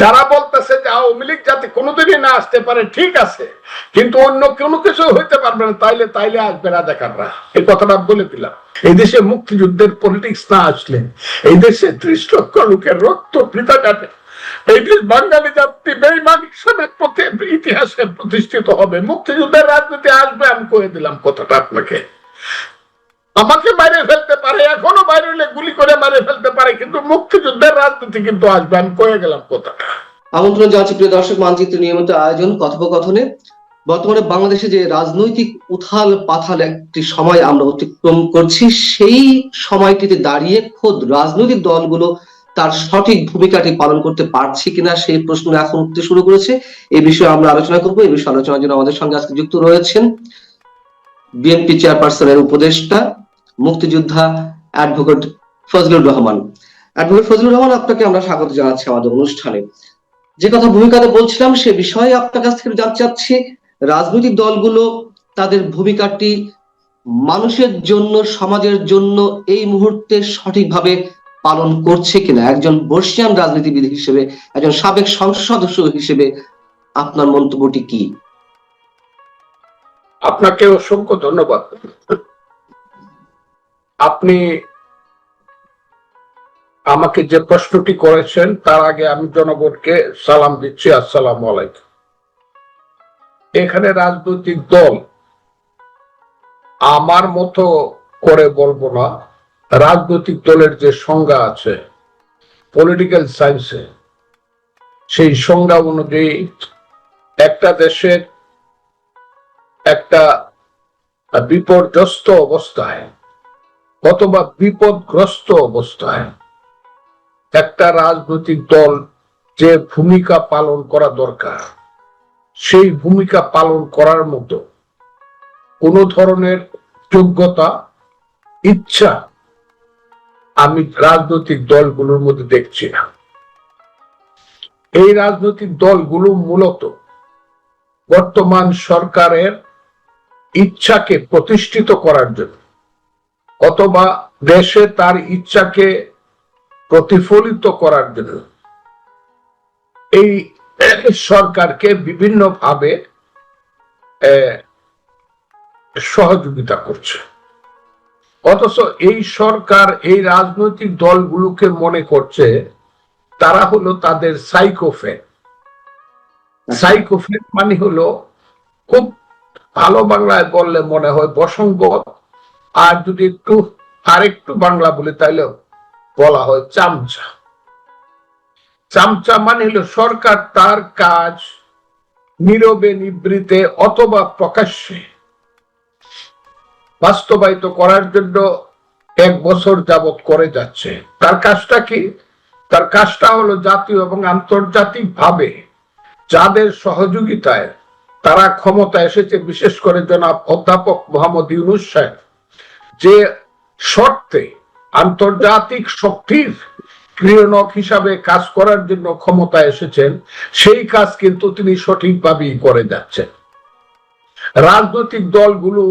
যারা বলতেছে যে আওয়ামী লীগ যাতে কোনোদিনই না আসতে পারে, ঠিক আছে, কিন্তু অন্য কোনো কিছু হইতে পারবে না, তাইলে আসবে রাজাকাররা। এই কথাটা বলে দিলাম। এই দেশে মুক্তিযুদ্ধের পলিটিক্স না আসলে এই দেশে 30 লক্ষ লোকের রক্ত বৃথা যাবে। এই দেশ বাঙালি জাতি বেঈমান হিসেবে ইতিহাসে প্রতিষ্ঠিত হবে। মুক্তিযুদ্ধের রাজনীতি আসবে, আমি কয়ে দিলাম কথাটা আপনাকে। আমাকে বাইরে ফেলতে পারে, এখনো বাইরে হলে গুলি করে মারে ফেলতে পারে, কিন্তু মুক্তিযুদ্ধের রাজনীতি কিন্তু আসবে, আমি কয়ে গেলাম কথাটা। আমন্ত্রণ জানাচ্ছি প্রিয় দর্শক, মানচিত্র নিয়মিত আয়োজন কথোপকথনে। বর্তমানে বাংলাদেশে যে রাজনৈতিক উথাল পাথাল একটি সময় আমরা অতিক্রম করছি, সেই সময়টিতে দাঁড়িয়ে খোদ রাজনৈতিক দলগুলো তার সঠিক ভূমিকাটি পালন করতে পারছে কিনা সেই প্রশ্ন এখন উঠতে শুরু করেছে। এই বিষয়ে আমরা আলোচনা করবো। এই বিষয়ে আলোচনার জন্য আমাদের সঙ্গে আজকে যুক্ত রয়েছেন বিএনপি চেয়ারপারসনের উপদেষ্টা, মুক্তিযোদ্ধা অ্যাডভোকেট ফজলুর রহমান। অ্যাডভোকেট ফজলুর রহমান, আপনাকে আমরা স্বাগত জানাচ্ছি আমাদের অনুষ্ঠানে। যে কথা ভূমিকাতে বলছিলাম সে বিষয়ে আপনার কাছ থেকে জানতে চাচ্ছি, রাজনৈতিক দলগুলো তাদের ভূমিকাটি মানুষের জন্য, সমাজের জন্য এই মুহূর্তে সঠিকভাবে পালন করছে কিনা। একজন বর্ষিয়ান রাজনীতিবিদ হিসেবে, একজন সাবেক সংসদ সদস্য হিসেবে আপনার মন্তব্যটি কি? আপনাকে অসংখ্য ধন্যবাদ। আপনি আমাকে যে প্রশ্নটি করেছেন তার আগে আমি জনগণকে সালাম দিচ্ছি, আসসালামু আলাইকুম। এখানে রাজনৈতিক দল আমার মতো করে বলবো না, রাজনৈতিক দলের যে সংজ্ঞা আছে পলিটিক্যাল সায়েন্সে, সেই সংজ্ঞা অনুযায়ী একটা দেশের একটা বিপর্যস্ত অবস্থায় অথবা বিপদগ্রস্ত অবস্থায় একটা রাজনৈতিক দল যে ভূমিকা পালন করা দরকার, সেই ভূমিকা পালন করার মতো কোন ধরনের যোগ্যতা, ইচ্ছা আমি রাজনৈতিক দলগুলোর মধ্যে দেখছি না। এই রাজনৈতিক দলগুলো মূলত বর্তমান সরকারের ইচ্ছাকে প্রতিষ্ঠিত করার জন্য অথবা দেশে তার ইচ্ছাকে প্রতিফলিত করার জন্য এই সরকারকে বিভিন্নভাবে সহযোগিতা করছে। অথচ এই সরকার এই রাজনৈতিক দলগুলোকে মনে করছে তারা হলো তাদের সাইকোফ্যান। সাইকোফ্যান মানে হলো, খুব ভালো বাংলায় বললে মনে হয় বসংবদ, আর যদি একটু আরেকটু বাংলা বলি তাহলে বলা হয় চামচা। চামচা মানে হলো সরকার তার কাজ নীরবে নিবৃতে অথবা প্রকাশ্যে বাস্তবায়িত করার জন্য 1 বছর যাবত করে যাচ্ছে। তার কাজটা কি? তার কাজটা হলো জাতীয় এবং আন্তর্জাতিক ভাবে যাদের সহযোগিতায় তারা ক্ষমতা এসেছে, বিশেষ করে জনাব অধ্যাপক মোহাম্মদ ইউনূস সাহেব যে শর্তে আন্তর্জাতিক শক্তির ক্রিয়ানক হিসাবে কাজ করার জন্য ক্ষমতা এসেছেন, সেই কাজ কিন্তু তিনি সঠিকভাবেই করে যাচ্ছেন। রাজনৈতিক দলগুলো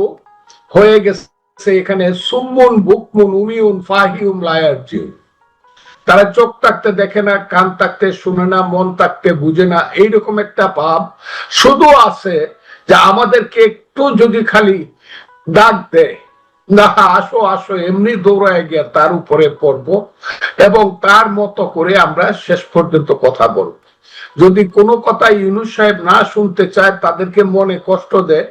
হয়ে গেছে এখানে সুম্মুন বুকমুন উমিউন ফাহিউম লায়ারজিউ। তারা চোখ থাকতে দেখে না, কান থাকতে শুনে না, মন থাকতে বুঝে না, এইরকম একটা ভাব শুধু আছে যে আমাদেরকে একটু যদি খালি ডাক দেয়, না আসো আসো, এমনি দৌড়ায় গিয়ে তার উপরে পড়বো এবং তার মতো করে আমরা শেষ পর্যন্ত কথা বলবো। যদি কোনো কথা ইউনূস সাহেব না শুনতে চায়, তাদেরকে মনে কষ্ট দেয়,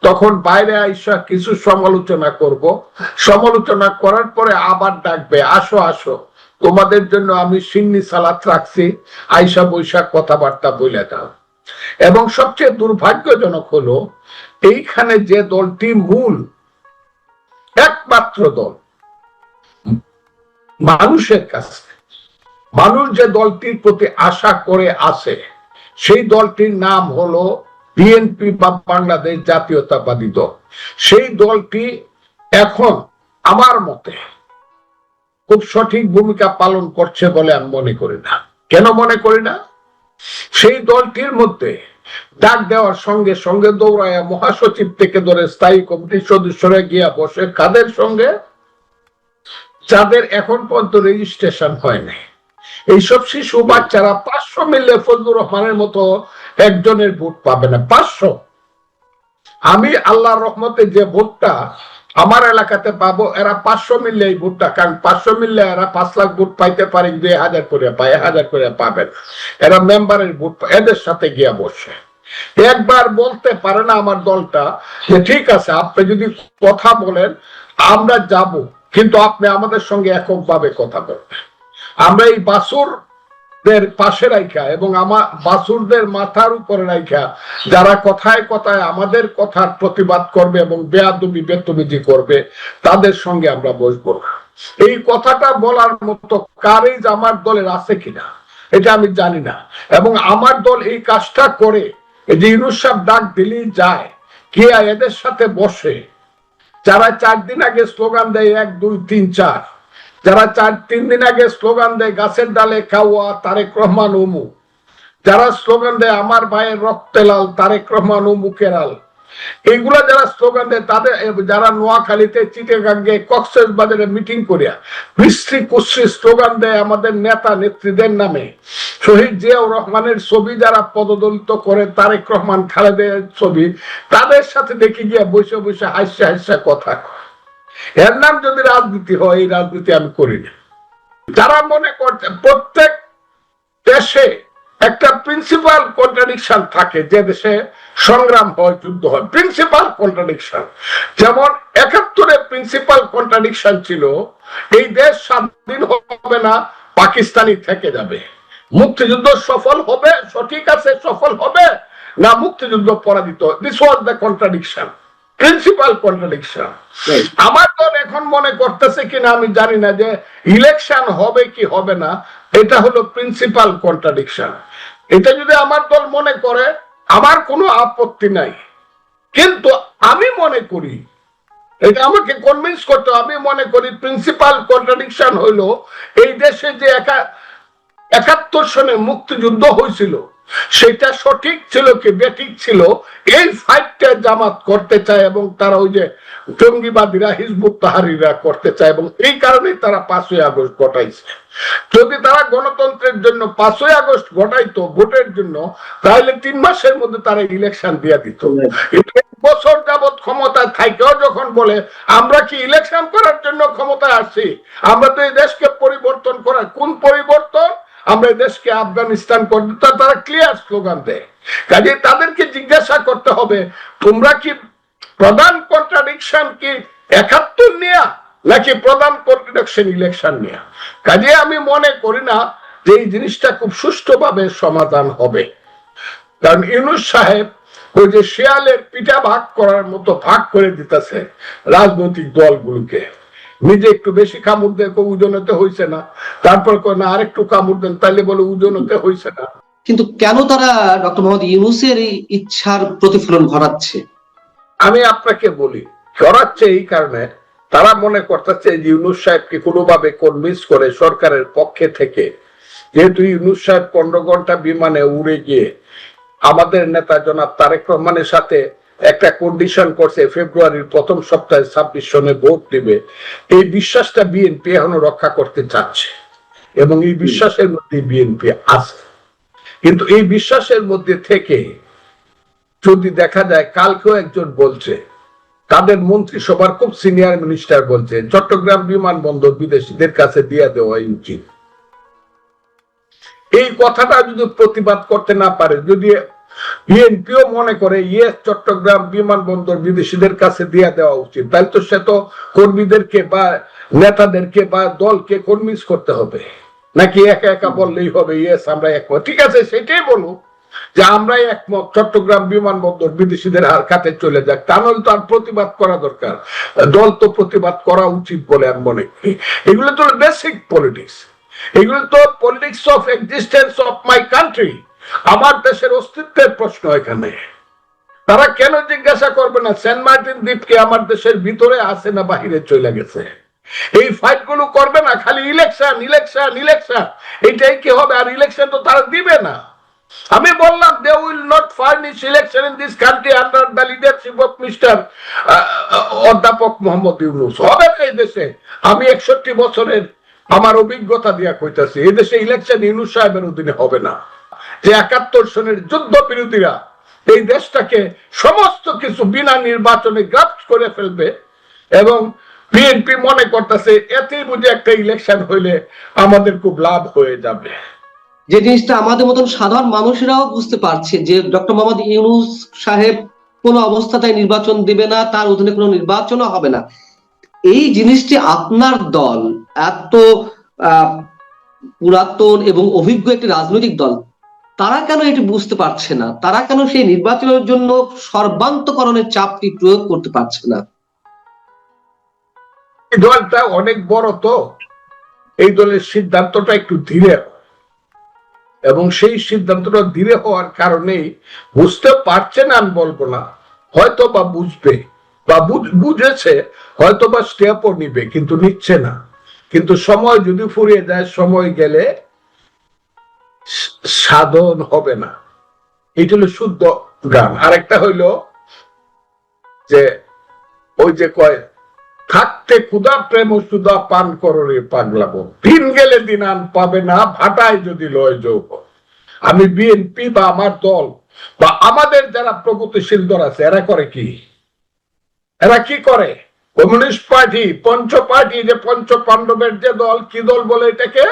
তখন বাইরে আইসা কিছু সমালোচনা করব, সমালোচনা করার পরে আবার ডাকবে, আসো আসো, তোমাদের জন্য আমি সিন্নি সালাত রাখছি, আইসা বৈশাখ কথাবার্তা বলে দাও। এবং সবচেয়ে দুর্ভাগ্যজনক হলো এইখানে যে দলটি মূল একমাত্র দল মানুষের কাছে, মানুষ যে দলটির প্রতি আশা করে আছে, সেই দলটির নাম হলো বিএনপি বা বাংলাদেশ জাতীয়তাবাদী দল। সেই দলটি এখন আমার মতে খুব সঠিক ভূমিকা পালন করছে বলে আমি মনে করি না। কেন মনে করি না? সেই দলটির মধ্যে ডাক দেওয়ার সঙ্গে সঙ্গে দৌড়ায় মহাসচিব থেকে ধরে স্থায়ী কমিটির সদস্যরা গিয়া বসে কাদের সঙ্গে? যাদের এখন পর্যন্ত রেজিস্ট্রেশন হয় নাই, এইসব শিশু বাচ্চারা 500 মিললে ফজলুর রহমানের মতো একজনের ভোট পাবে না। 500। আমি আল্লাহর রহমতে যে ভোটটা আমার এলাকাতে পাবো, এরা 500 মিললে এই ভোটটা, কারণ 500 মিললে এরা 5 লাখ ভোট পাইতে পারে, 2000 করে পায়, 1000 করে পাবেন। এরা মেম্বারের ভোট এদের সাথে গিয়া বসে একবার বলতে পারে না আমার দলটা যে ঠিক আছে আপনি যদি কথা বলেন আমরা যাব, কিন্তু আপনি আমাদের সঙ্গে এককভাবে কথা বলবেন। আমরা এই বাসুরদের পাশে রাখা এবং আমার বাসুরদের মাথার উপরে রাখা যারা কথায় কথায় আমাদের কথার প্রতিবাদ করবে এবং বেয়াদবি বেতবিজি করবে তাদের সঙ্গে আমরা বসবো না। এই কথাটা বলার মতো কারেজ আমার দলের আছে কিনা এটা আমি জানি না, এবং আমার দল এই কাজটা করে যে ইউনূস সাহেব ডাক দিলেই যায় কে এদের সাথে বসে, যারা 4 দিন আগে স্লোগান দেয় 1 2 3 4, যারা 3 দিন আগে স্লোগান দেয় গাছের ডালে কাওয়া তারেক রহমান অমুক, যারা স্লোগান দেয় আমার ভাইয়ের রক্তে লাল তারেক রহমান অমুকের আল, এইগুলা যারা স্লোগান দেয় তাদের, যারা নোয়াখালীতে চিটাগাঙ্গে কক্সবাজারে মিটিং করিয়া বিশ্রী কুশ্রী স্লোগান দেয় আমাদের নেতা নেত্রীদের নামে, শহীদ জিয়াউর রহমানের ছবি যারা পদদলিত করে, তারেক রহমান খালেদের ছবি, তাদের সাথে দেখে গিয়া বসে বসে হাসা হাসা কথা কয়। এর নাম যদি রাজনীতি হয়, এই রাজনীতি আমি করি না। যারা মনে করছে প্রত্যেক দেশে একটা প্রিন্সিপাল কন্ট্রাডিকশন থাকে, যে দেশে সংগ্রাম হয় যুদ্ধ হয়, প্রিন্সিপাল কন্ট্রাডিকশন। যেমন 71-এ প্রিন্সিপাল কন্ট্রাডিকশন ছিল এই দেশ স্বাধীন হবে না, পাকিস্তানি থেকে যাবে। মুক্তিযুদ্ধ সফল হবে, সঠিক আছে সফল হবে না মুক্তিযুদ্ধ পরাজিত। This was the contradiction, principal contradiction. আমার দল এখন মনে করতেছে কিনা আমি জানি না যে ইলেকশন হবে কি হবে না, এটা হলো প্রিন্সিপাল কন্ট্রাডিকশন। এটা যদি আমার দল মনে করে আমার কোনো আপত্তি নাই, কিন্তু আমি মনে করি, এটা আমাকে কনভিন্স করতে, আমি মনে করি প্রিন্সিপাল কন্ট্রাডিকশন হইলো এই দেশে যে 71 সনে মুক্তিযুদ্ধ হয়েছিল সেটা সঠিক ছিল কি বেঠিক ছিল, এই ফাইটটা জামাত করতে চায় এবং তারা ওই যে জঙ্গিবাদীরা হিজবুত তাহরিরা করতে চায়, এবং এই কারণেই তারা 5ই আগস্ট ঘটাইছে। যদি তারা গণতন্ত্রের জন্য 5ই আগস্ট ঘটাইতো ভোটের জন্য, তাহলে 3 মাসের মধ্যে তারা ইলেকশন দিয়ে দিত। 1 বছর যাবৎ ক্ষমতায় থাকেও যখন বলে আমরা কি ইলেকশন করার জন্য ক্ষমতায় আসছি, আমরা তো এই দেশকে পরিবর্তন করার, কোন পরিবর্তন, আমরা দেশকে আফগানিস্তান করতে, তারা ক্লিয়ার স্লোগান দেয়। কাজে তাদেরকে জিজ্ঞাসা করতে হবে তোমরা কি প্রধান কন্ট্রাডিকশন কি 71 নিয়ে নাকি প্রধান কন্ট্রাডিকশন ইলেকশন নিয়ে। কাজে আমি মনে করি না যে এই জিনিসটা খুব সুষ্ঠুভাবে সমাধান হবে, কারণ ইউনূস সাহেব ওই যে শিয়ালের পিঠা ভাগ করার মতো ভাগ করে দিতেছে রাজনৈতিক দলগুলোকে। নিজে একটু বেশি কামড় দেয় ওজনতে হইছে না, তারপর না আরেকটু কামড় দেন তাইলে বলে ওজনতে হইছে না। কিন্তু কেন তারা ডক্টর মোহাম্মদ ইউনূসের এই ইচ্ছার প্রতিফলন ঘটাচ্ছে? আমি আপনাকে বলি, ঘটাচ্ছে এই কারণে তারা মনে করতেছে যে ইউনূস সাহেবকে কোনোভাবে কনভিন্স করে সরকারের পক্ষে থেকে, যেহেতু ইউনূস সাহেব 15 ঘন্টা বিমানে উড়ে গিয়ে আমাদের নেতা জনাব তারেক রহমানের সাথে একটা কন্ডিশন করছে ফেব্রুয়ারির প্রথম সপ্তাহে 26 সনে ভোট দিবে, এই বিশ্বাসটা বিএনপি এখনো রক্ষা করতে চাচ্ছে এবং এই বিশ্বাসের মধ্যে বিএনপি আছে। কিন্তু এই বিশ্বাসের মধ্যে থেকে যদি দেখা যায়, কালকেও একজন বলছে, তাদের মন্ত্রিসভার খুব সিনিয়র মিনিস্টার বলছে চট্টগ্রাম বিমানবন্দর বিদেশিদের কাছে দিয়ে দেওয়া উচিত। এই কথাটা যদি প্রতিবাদ করতে না পারে, যদি বিএনপিও মনে করে ইয়েস চট্টগ্রাম বিমানবন্দর বিদেশিদের কাছে দিয়ে দেওয়া উচিত, তাহলে তো সে তো কর্মীদেরকে বা নেতাদেরকে বা দলকে কনভিন্স করতে হবে, নাকি একা একা বললেই হবে ইয়েস আমরা একমত। ঠিক আছে, সেটাই বলুন যে আমরাই একমত চট্টগ্রাম বিমানবন্দর বিদেশিদের হাতে চলে যাক, তা নাহলে তো আর প্রতিবাদ করা দরকার, দল তো প্রতিবাদ করা উচিত বলে আমি মনে করি। এগুলো তো বেসিক পলিটিক্স, এগুলো তো politics of existence of my country, আমার দেশের অস্তিত্বের প্রশ্ন। এখানে তারা কেন জিজ্ঞাসা করবে না সেন্ট মার্টিন দ্বীপ কি আমার দেশের ভিতরে আছে না বাহিরে চলে গেছে? এই ফাইট গুলো করবে না, খালি ইলেকশন ইলেকশন ইলেকশন, এইটাই কি হবে? আর ইলেকশন তো তারা দিবে না। আমি বললাম they will not furnish election in this country under the leadership of Mr. অধ্যাপক মোহাম্মদ ইউনূস। হবে না এই দেশে। আমি 61 বছরের আমার অভিজ্ঞতা দিয়া কইতাছি, এদেশে ইলেকশন ইউনূস সাহেবের অধীনে হবে না। যে 71 সনের যুদ্ধ বিরোধীরা এই দেশটাকে সমস্ত কিছু বিনা নির্বাচনে গ্রাফট করে ফেলবে, এবং বিএনপি মনে করতেছে এতেই বুঝে একটা ইলেকশন হইলে আমাদের খুব লাভ হয়ে যাবে। যে জিনিসটা আমাদের মতন সাধারণ মানুষেরাও বুঝতে পারছে যে ডক্টর মোহাম্মদ ইউনূস সাহেব কোনো অবস্থাতেই নির্বাচন দিবে না, তার অধীনে কোনো নির্বাচনও হবে না। এই জিনিসটি আপনার দল এত পুরাতন এবং অভিজ্ঞ একটি রাজনৈতিক দল, তারা কেন এটি বুঝতে পারছে না? তারা কেন সেই নির্বাচনের জন্য সর্বান্তকরণের চাপটি প্রয়োগ করতে পারছে না? এই দলটা অনেক বড়, তো এই দলের সিদ্ধান্তটা একটু ধীরে, এবং সেই সিদ্ধান্তটা ধীরে হওয়ার কারণেই বুঝতে পারছে না, আমি বলবো না, হয়তো বা বুঝবে বা বুঝেছে, হয়তো বা স্টেপও নিবে, কিন্তু নিচ্ছে না। কিন্তু সময় যদি ফুরিয়ে যায়, সময় গেলে সাধন হবে না। এটা হলো শুদ্ধ গান। আরেকটা হইল যে ওই যে কয়, থাকতে ক্ষুধা প্রেম সুদা পান করো রে পাগলাবো, দিন গেলে দিন আন পাবে না, ভাটায় যদি লয় যৌব। আমি বিএনপি বা আমার দল বা আমাদের যারা প্রগতিশীল দল আছে, এরা করে কি? এরা কি করে? কমিউনিস্ট পার্টি, পঞ্চ পার্টি, যে পঞ্চ পাণ্ডবের যে দল, কি দল বলে এটাকে?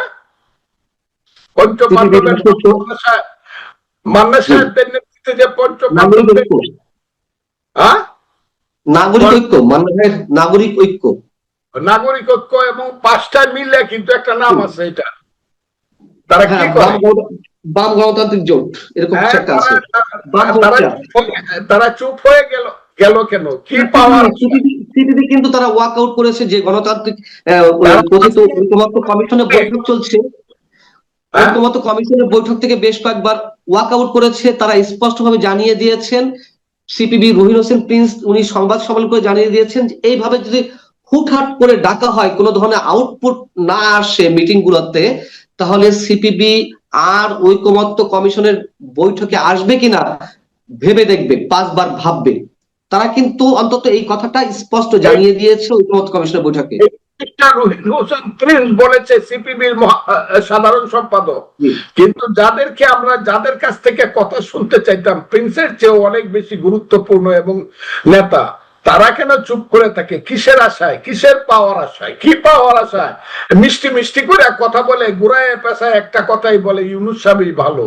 পঞ্চ পাণ্ডবের মান্না সাহেবদের নেতৃত্বে যে পঞ্চ পাণ্ডবের নাগরিক ঐক্য, মান্না ভাইয়ের নাগরিক ঐক্য, নাগরিক ঐক্য, এবং 5টা মিলে কিন্তু একটা নাম আছে। এটা তারা কি করে? বাম গণতান্ত্রিক জোট, এরকম একটা আছে। তারা চুপ হয়ে গেল কেন? কি পাওয়ার? সিপিবি কিন্তু তারা ওয়াক আউট করেছে, যে গণতান্ত্রিক কথিত ঐকমত্য কমিশনের বৈঠক চলছে, ঐকমত্য কমিশনের বৈঠক থেকে বেশ কয়েকবার ওয়াক আউট করেছে। তারা স্পষ্টভাবে জানিয়ে দিয়েছেন, সিপিবি রুহিন হোসেন প্রিন্স উনি সংবাদ সম্মেলন করে জানিয়ে দিয়েছেন, এইভাবে যদি হুটহাট করে ডাকা হয়, কোনো ধরনের আউটপুট না আসে মিটিং গুলোতে, তাহলে সিপিবি আর ঐকমত্য কমিশনের বৈঠকে আসবে কিনা ভেবে দেখবে, 5 বার ভাববে। তারা কিন্তু অন্তত এই কথাটা স্পষ্ট জানিয়ে দিয়েছে ঐকমত্য কমিশনের বৈঠকে। রুহিন হোসেন প্রিন্স বলেছে, সিপিবির সাধারণ সম্পাদক। কিন্তু যাদের কাছ থেকে কথা শুনতে চাইতাম, প্রিন্সের চেয়ে অনেক বেশি গুরুত্বপূর্ণ এবং নেতা, তারা কেন চুপ করে থাকে? কিসের আশায়? কিসের পাওয়ার আশায়? কি পাওয়ার আশায়? মিষ্টি মিষ্টি করে কথা বলে, ঘুরায় পেশায় একটা কথাই বলে, ইউনূস সাহেবই ভালো।